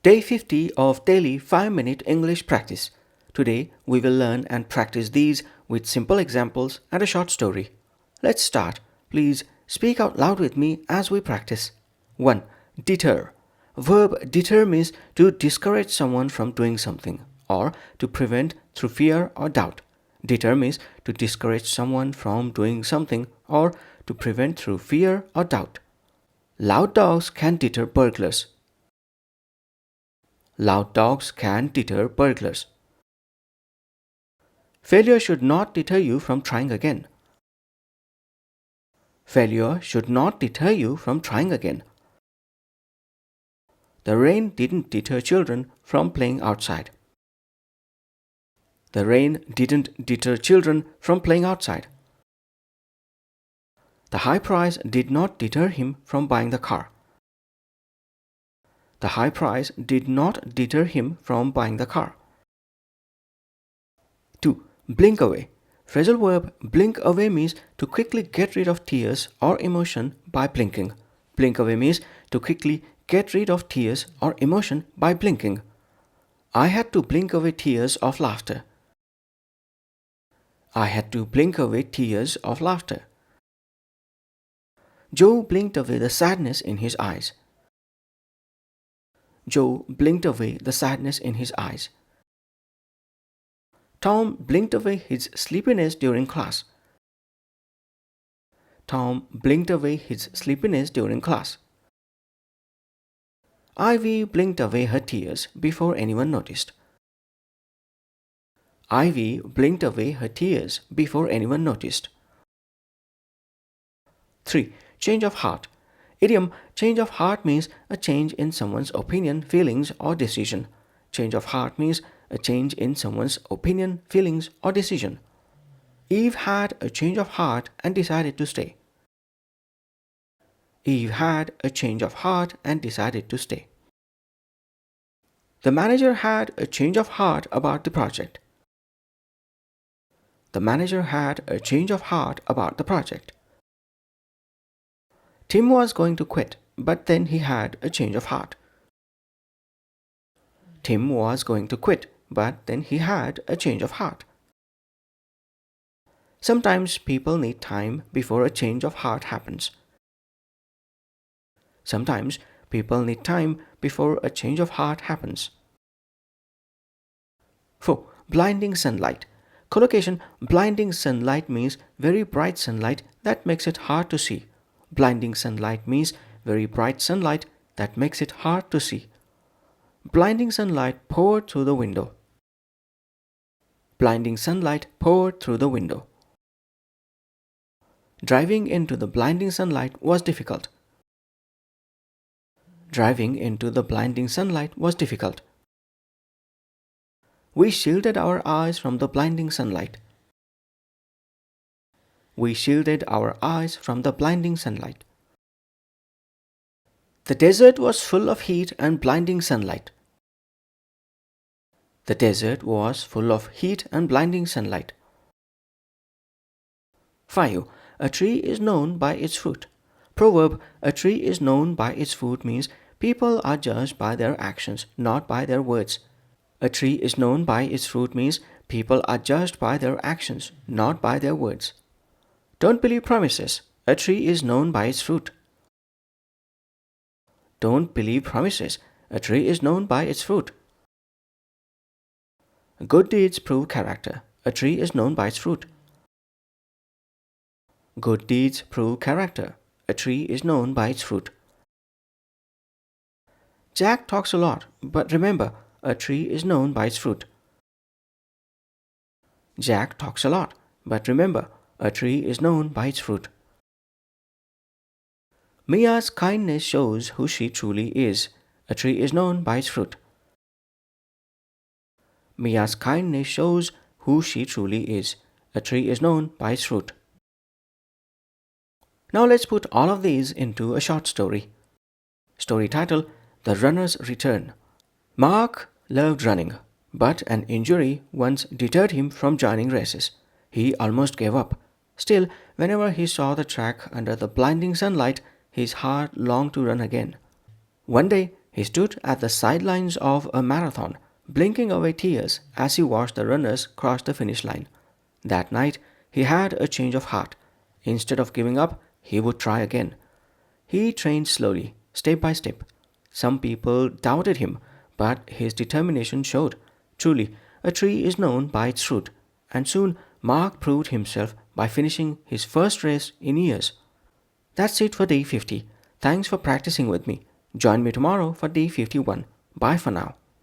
Day 50 of daily 5-minute English practice. Today we will learn and practice these with simple examples and a short story. Let's start. Please speak out loud with me as we practice. 1. Deter. Verb deter means to discourage someone from doing something or to prevent through fear or doubt. Deter means to discourage someone from doing something or to prevent through fear or doubt. Loud dogs can deter burglars. Loud dogs can deter burglars. Failure should not deter you from trying again. Failure should not deter you from trying again. The rain didn't deter children from playing outside. The rain didn't deter children from playing outside. The high price did not deter him from buying the car. The high price did not deter him from buying the car. 2. Blink away. Phrasal verb blink away means to quickly get rid of tears or emotion by blinking. Blink away means to quickly get rid of tears or emotion by blinking. I had to blink away tears of laughter. I had to blink away tears of laughter. Joe blinked away the sadness in his eyes. Joe blinked away the sadness in his eyes. Tom blinked away his sleepiness during class. Tom blinked away his sleepiness during class. Ivy blinked away her tears before anyone noticed. Ivy blinked away her tears before anyone noticed. 3. Change of heart. Idiom change of heart means a change in someone's opinion, feelings, or decision. Change of heart means a change in someone's opinion, feelings, or decision. Eve had a change of heart and decided to stay. Eve had a change of heart and decided to stay. The manager had a change of heart about the project. The manager had a change of heart about the project. Tim was going to quit, but then he had a change of heart. Tim was going to quit, but then he had a change of heart. Sometimes people need time before a change of heart happens. Sometimes people need time before a change of heart happens. 4. Blinding sunlight. Collocation blinding sunlight means very bright sunlight that makes it hard to see. Blinding sunlight means very bright sunlight that makes it hard to see. Blinding sunlight poured through the window. Blinding sunlight poured through the window. Driving into the blinding sunlight was difficult. Driving into the blinding sunlight was difficult. We shielded our eyes from the blinding sunlight. We shielded our eyes from the blinding sunlight. The desert was full of heat and blinding sunlight. The desert was full of heat and blinding sunlight. 5. A tree is known by its fruit. Proverb, a tree is known by its fruit means people are judged by their actions, not by their words. A tree is known by its fruit means people are judged by their actions, not by their words. Don't believe promises. A tree is known by its fruit. Don't believe promises. A tree is known by its fruit. Good deeds prove character. A tree is known by its fruit. Good deeds prove character. A tree is known by its fruit. Jack talks a lot, but remember, a tree is known by its fruit. Jack talks a lot, but remember, a tree is known by its fruit. Mia's kindness shows who she truly is. A tree is known by its fruit. Mia's kindness shows who she truly is. A tree is known by its fruit. Now let's put all of these into a short story. Story title: The Runner's Return. Mark loved running, but an injury once deterred him from joining races. He almost gave up. Still, whenever he saw the track under the blinding sunlight, his heart longed to run again. One day, He stood at the sidelines of a marathon, blinking away tears as he watched the runners cross the finish line. That night, he had a change of heart. Instead of giving up, he would try again. He trained slowly, step by step. Some people doubted him, but his determination showed. Truly, a tree is known by its fruit, and soon Mark proved himself by finishing his first race in years. That's it for day 50. Thanks for practicing with me. Join me tomorrow for day 51. Bye for now.